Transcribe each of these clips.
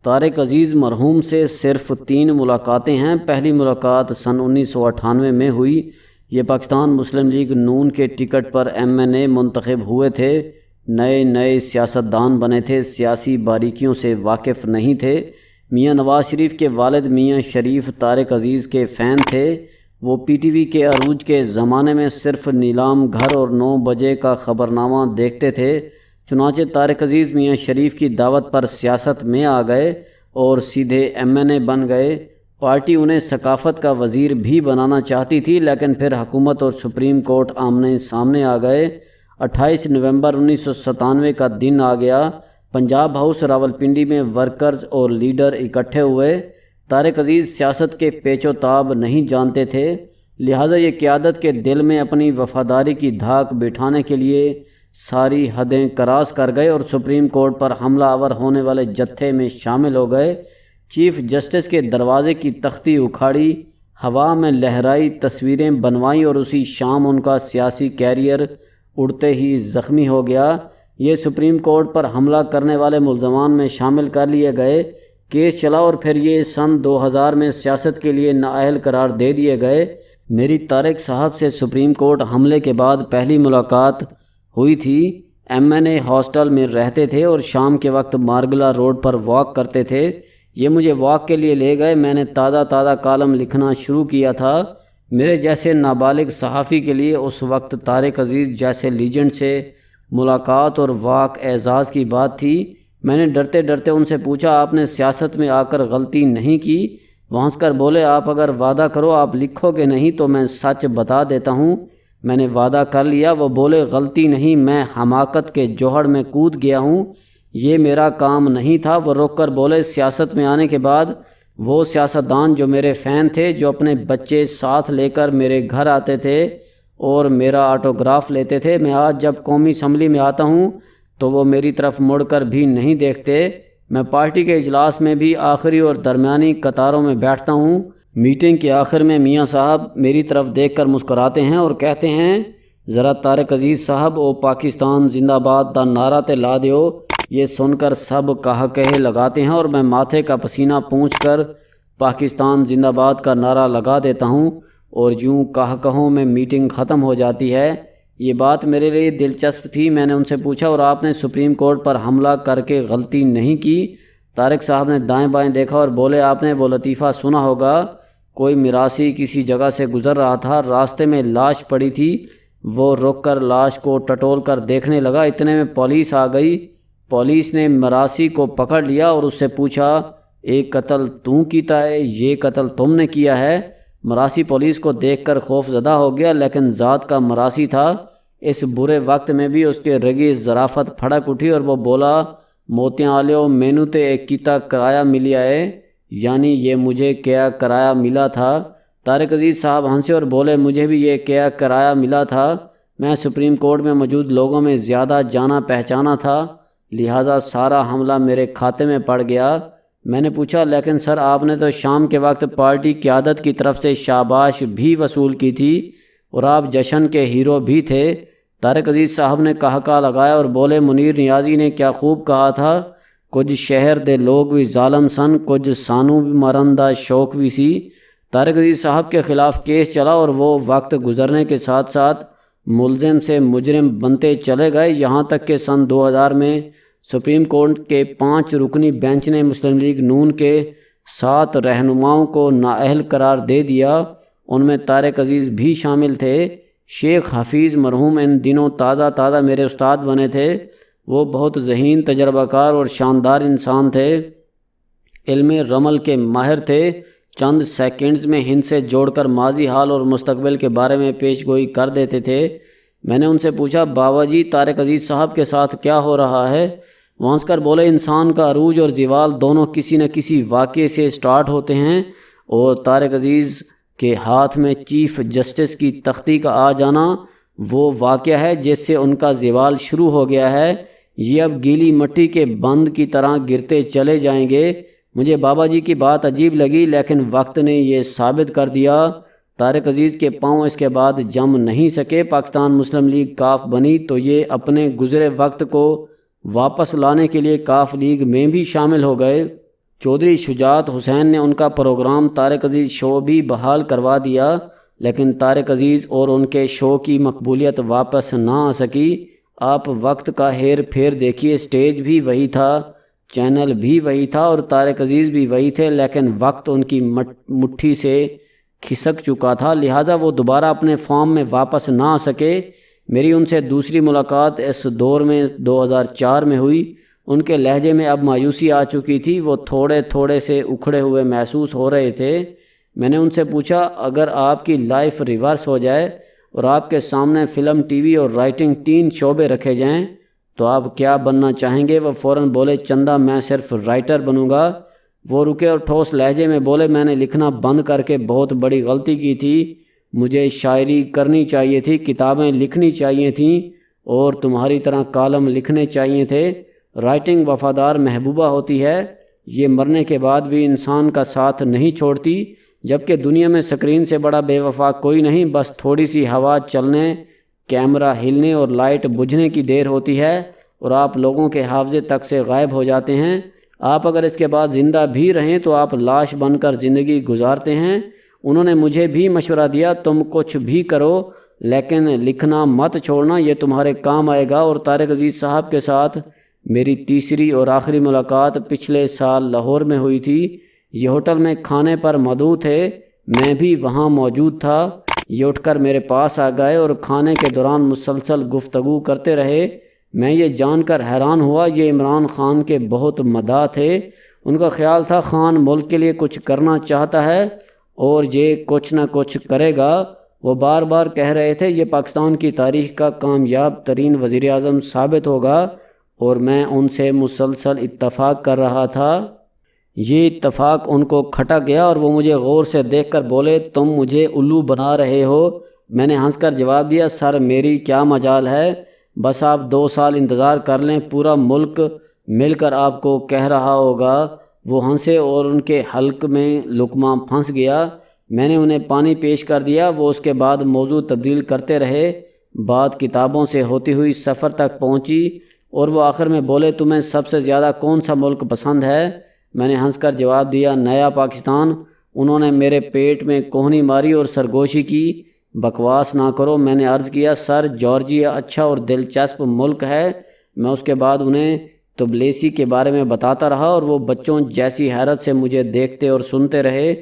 طارق عزیز مرحوم سے صرف 3 ملاقاتیں ہیں۔ پہلی ملاقات سن 1998 میں ہوئی۔ یہ پاکستان مسلم لیگ نون کے ٹکٹ پر MNA منتخب ہوئے تھے۔ نئے سیاستدان بنے تھے، سیاسی باریکیوں سے واقف نہیں تھے۔ میاں نواز شریف کے والد میاں شریف طارق عزیز کے فین تھے۔ وہ PTV کے عروج کے زمانے میں صرف نیلام گھر اور 9 بجے کا خبرنامہ دیکھتے تھے۔ چنانچہ طارق عزیز میاں شریف کی دعوت پر سیاست میں آ گئے اور سیدھے MNA بن گئے۔ پارٹی انہیں ثقافت کا وزیر بھی بنانا چاہتی تھی، لیکن پھر حکومت اور سپریم کورٹ آمنے سامنے آ گئے۔ 28 نومبر 1997 کا دن آ گیا۔ پنجاب ہاؤس راولپنڈی میں ورکرز اور لیڈر اکٹھے ہوئے۔ طارق عزیز سیاست کے پیچ و تاب نہیں جانتے تھے، لہٰذا یہ قیادت کے دل میں اپنی وفاداری کی دھاک بٹھانے کے لیے ساری حدیں کراس کر گئے اور سپریم کورٹ پر حملہ آور ہونے والے جتھے میں شامل ہو گئے۔ چیف جسٹس کے دروازے کی تختی اکھاڑی، ہوا میں لہرائی تصویریں بنوائیں اور اسی شام ان کا سیاسی کیریئر اڑتے ہی زخمی ہو گیا۔ یہ سپریم کورٹ پر حملہ کرنے والے ملزمان میں شامل کر لیے گئے۔ کیس چلا اور پھر یہ سن 2000 میں سیاست کے لیے نااہل قرار دے دیے گئے۔ میری طارق صاحب سے سپریم کورٹ حملے کے بعد پہلی ملاقات ہوئی تھی۔ MNA ہاسٹل میں رہتے تھے اور شام کے وقت مارگلا روڈ پر واک کرتے تھے۔ یہ مجھے واک کے لیے لے گئے۔ میں نے تازہ کالم لکھنا شروع کیا تھا۔ میرے جیسے نابالغ صحافی کے لیے اس وقت طارق عزیز جیسے لیجنڈ سے ملاقات اور واک اعزاز کی بات تھی۔ میں نے ڈرتے ان سے پوچھا، آپ نے سیاست میں آ کر غلطی نہیں کی؟ وہ ہنس کر بولے، آپ اگر وعدہ کرو آپ لکھو گے نہیں تو میں سچ بتا دیتا ہوں۔ میں نے وعدہ کر لیا۔ وہ بولے، غلطی نہیں، میں حماقت کے جوہر میں کود گیا ہوں، یہ میرا کام نہیں تھا۔ وہ رک کر بولے، سیاست میں آنے کے بعد وہ سیاستدان جو میرے فین تھے، جو اپنے بچے ساتھ لے کر میرے گھر آتے تھے اور میرا آٹوگراف لیتے تھے، میں آج جب قومی اسمبلی میں آتا ہوں تو وہ میری طرف مڑ کر بھی نہیں دیکھتے۔ میں پارٹی کے اجلاس میں بھی آخری اور درمیانی قطاروں میں بیٹھتا ہوں۔ میٹنگ کے آخر میں میاں صاحب میری طرف دیکھ کر مسکراتے ہیں اور کہتے ہیں، ذرا طارق عزیز صاحب او پاکستان زندہ باد دا نعرہ تے لا دیو۔ یہ سن کر سب کہے لگاتے ہیں اور میں ماتھے کا پسینہ پونچھ کر پاکستان زندہ باد کا نعرہ لگا دیتا ہوں اور یوں کہوں میں میٹنگ ختم ہو جاتی ہے۔ یہ بات میرے لیے دلچسپ تھی۔ میں نے ان سے پوچھا، اور آپ نے سپریم کورٹ پر حملہ کر کے غلطی نہیں کی؟ طارق صاحب نے دائیں بائیں دیکھا اور بولے، آپ نے وہ لطیفہ سنا ہوگا، کوئی میراثی کسی جگہ سے گزر رہا تھا، راستے میں لاش پڑی تھی، وہ رک کر لاش کو ٹٹول کر دیکھنے لگا، اتنے میں پولیس آ گئی۔ پولیس نے میراثی کو پکڑ لیا اور اس سے پوچھا، ایک قتل تو کیتا ہے، یہ قتل تم نے کیا ہے؟ میراثی پولیس کو دیکھ کر خوف زدہ ہو گیا، لیکن ذات کا میراثی تھا۔ اس برے وقت میں بھی اس کے رگی ظرافت پھڑک اٹھی اور وہ بولا، موتیاں آلیو مینو تے ایک کیتا کرایہ ملیا ہے، یعنی یہ مجھے کیا کرایہ ملا تھا۔ طارق عزیز صاحب ہنسے اور بولے، مجھے بھی یہ کیا کرایہ ملا تھا، میں سپریم کورٹ میں موجود لوگوں میں زیادہ جانا پہچانا تھا، لہٰذا سارا حملہ میرے کھاتے میں پڑ گیا۔ میں نے پوچھا، لیکن سر آپ نے تو شام کے وقت پارٹی قیادت کی طرف سے شاباش بھی وصول کی تھی اور آپ جشن کے ہیرو بھی تھے۔ طارق عزیز صاحب نے کہا لگایا اور بولے، منیر نیازی نے کیا خوب کہا تھا، کچھ شہر دے لوگ بھی ظالم سن، کچھ سانو بھی مرندہ شوق بھی سی۔ طارق عزیز صاحب کے خلاف کیس چلا اور وہ وقت گزرنے کے ساتھ ساتھ ملزم سے مجرم بنتے چلے گئے، یہاں تک کہ سن 2000 میں سپریم کورٹ کے 5 رکنی بینچ نے مسلم لیگ نون کے 7 رہنماؤں کو نااہل قرار دے دیا، ان میں طارق عزیز بھی شامل تھے۔ شیخ حفیظ مرحوم ان دنوں تازہ میرے استاد بنے تھے۔ وہ بہت ذہین، تجربہ کار اور شاندار انسان تھے، علم رمل کے ماہر تھے، چند سیکنڈز میں ہند سے جوڑ کر ماضی، حال اور مستقبل کے بارے میں پیش گوئی کر دیتے تھے۔ میں نے ان سے پوچھا، بابا جی طارق عزیز صاحب کے ساتھ کیا ہو رہا ہے؟ وہ ہنس کر بولے، انسان کا عروج اور زوال دونوں کسی نہ کسی واقعے سے سٹارٹ ہوتے ہیں، اور طارق عزیز کے ہاتھ میں چیف جسٹس کی تختی کا آ جانا وہ واقعہ ہے جس سے ان کا زوال شروع ہو گیا ہے۔ یہ اب گیلی مٹی کے بند کی طرح گرتے چلے جائیں گے۔ مجھے بابا جی کی بات عجیب لگی، لیکن وقت نے یہ ثابت کر دیا، طارق عزیز کے پاؤں اس کے بعد جم نہیں سکے۔ پاکستان مسلم لیگ کاف بنی تو یہ اپنے گزرے وقت کو واپس لانے کے لیے کاف لیگ میں بھی شامل ہو گئے۔ چودھری شجاعت حسین نے ان کا پروگرام طارق عزیز شو بھی بحال کروا دیا، لیکن طارق عزیز اور ان کے شو کی مقبولیت واپس نہ آ سکی۔ آپ وقت کا ہیر پھیر دیکھیے، سٹیج بھی وہی تھا، چینل بھی وہی تھا اور طارق عزیز بھی وہی تھے، لیکن وقت ان کی مٹھی سے کھسک چکا تھا، لہٰذا وہ دوبارہ اپنے فارم میں واپس نہ آ سکے۔ میری ان سے دوسری ملاقات اس دور میں 2004 میں ہوئی۔ ان کے لہجے میں اب مایوسی آ چکی تھی، وہ تھوڑے تھوڑے سے اکھڑے ہوئے محسوس ہو رہے تھے۔ میں نے ان سے پوچھا، اگر آپ کی لائف ریورس ہو جائے اور آپ کے سامنے فلم، ٹی وی اور رائٹنگ 3 شعبے رکھے جائیں تو آپ کیا بننا چاہیں گے؟ وہ فوراً بولے، چندہ میں صرف رائٹر بنوں گا۔ وہ رکے اور ٹھوس لہجے میں بولے، میں نے لکھنا بند کر کے بہت بڑی غلطی کی تھی، مجھے شاعری کرنی چاہیے تھی، کتابیں لکھنی چاہیے تھیں اور تمہاری طرح کالم لکھنے چاہیے تھے۔ رائٹنگ وفادار محبوبہ ہوتی ہے، یہ مرنے کے بعد بھی انسان کا ساتھ نہیں چھوڑتی، جبکہ دنیا میں سکرین سے بڑا بے وفا کوئی نہیں، بس تھوڑی سی ہوا چلنے، کیمرہ ہلنے اور لائٹ بجھنے کی دیر ہوتی ہے اور آپ لوگوں کے حافظے تک سے غائب ہو جاتے ہیں۔ آپ اگر اس کے بعد زندہ بھی رہیں تو آپ لاش بن کر زندگی گزارتے ہیں۔ انہوں نے مجھے بھی مشورہ دیا، تم کچھ بھی کرو لیکن لکھنا مت چھوڑنا، یہ تمہارے کام آئے گا۔ اور طارق عزیز صاحب کے ساتھ میری تیسری اور آخری ملاقات پچھلے سال لاہور میں ہوئی تھی۔ یہ ہوٹل میں کھانے پر مدعو تھے، میں بھی وہاں موجود تھا۔ یہ اٹھ کر میرے پاس آ گئے اور کھانے کے دوران مسلسل گفتگو کرتے رہے۔ میں یہ جان کر حیران ہوا، یہ عمران خان کے بہت مداح تھے۔ ان کا خیال تھا خان ملک کے لیے کچھ کرنا چاہتا ہے اور یہ کچھ نہ کچھ کرے گا۔ وہ بار بار کہہ رہے تھے یہ پاکستان کی تاریخ کا کامیاب ترین وزیر اعظم ثابت ہوگا، اور میں ان سے مسلسل اتفاق کر رہا تھا۔ یہ اتفاق ان کو کھٹک گیا اور وہ مجھے غور سے دیکھ کر بولے، تم مجھے الو بنا رہے ہو؟ میں نے ہنس کر جواب دیا، سر میری کیا مجال ہے، بس آپ 2 سال انتظار کر لیں، پورا ملک مل کر آپ کو کہہ رہا ہوگا۔ وہ ہنسے اور ان کے حلق میں لقمہ پھنس گیا۔ میں نے انہیں پانی پیش کر دیا، وہ اس کے بعد موضوع تبدیل کرتے رہے۔ بات کتابوں سے ہوتی ہوئی سفر تک پہنچی اور وہ آخر میں بولے، تمہیں سب سے زیادہ کون سا ملک پسند ہے؟ میں نے ہنس کر جواب دیا، نیا پاکستان۔ انہوں نے میرے پیٹ میں کوہنی ماری اور سرگوشی کی، بکواس نہ کرو۔ میں نے عرض کیا، سر جارجیا اچھا اور دلچسپ ملک ہے۔ میں اس کے بعد انہیں تبلیسی کے بارے میں بتاتا رہا اور وہ بچوں جیسی حیرت سے مجھے دیکھتے اور سنتے رہے۔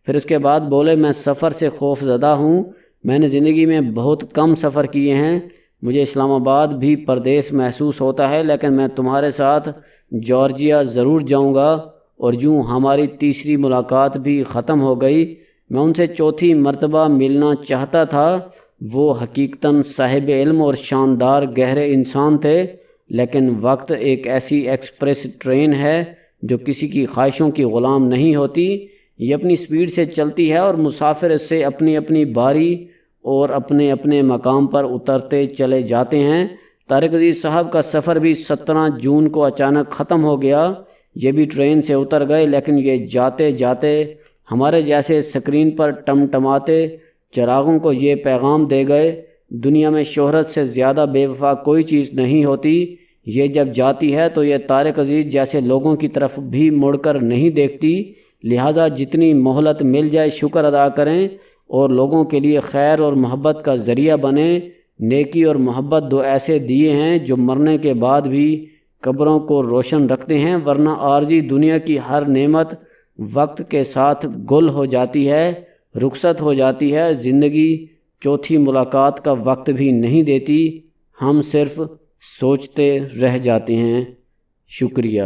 پھر اس کے بعد بولے، میں سفر سے خوف زدہ ہوں، میں نے زندگی میں بہت کم سفر کیے ہیں، مجھے اسلام آباد بھی پردیس محسوس ہوتا ہے، لیکن میں تمہارے ساتھ جارجیا ضرور جاؤں گا۔ اور یوں ہماری تیسری ملاقات بھی ختم ہو گئی۔ میں ان سے چوتھی مرتبہ ملنا چاہتا تھا۔ وہ حقیقتاً صاحب علم اور شاندار گہرے انسان تھے، لیکن وقت ایک ایسی ایکسپریس ٹرین ہے جو کسی کی خواہشوں کی غلام نہیں ہوتی، یہ اپنی سپیڈ سے چلتی ہے اور مسافر اس سے اپنی اپنی باری اور اپنے اپنے مقام پر اترتے چلے جاتے ہیں۔ طارق عزیز صاحب کا سفر بھی 17 جون کو اچانک ختم ہو گیا۔ یہ بھی ٹرین سے اتر گئے، لیکن یہ جاتے جاتے ہمارے جیسے سکرین پر ٹمٹماتے چراغوں کو یہ پیغام دے گئے، دنیا میں شہرت سے زیادہ بے وفا کوئی چیز نہیں ہوتی، یہ جب جاتی ہے تو یہ طارق عزیز جیسے لوگوں کی طرف بھی مڑ کر نہیں دیکھتی، لہٰذا جتنی مہلت مل جائے شکر ادا کریں اور لوگوں کے لیے خیر اور محبت کا ذریعہ بنیں۔ نیکی اور محبت 2 ایسے دیے ہیں جو مرنے کے بعد بھی قبروں کو روشن رکھتے ہیں، ورنہ عارضی دنیا کی ہر نعمت وقت کے ساتھ گل ہو جاتی ہے، رخصت ہو جاتی ہے۔ زندگی چوتھی ملاقات کا وقت بھی نہیں دیتی، ہم صرف سوچتے رہ جاتے ہیں۔ شکریہ۔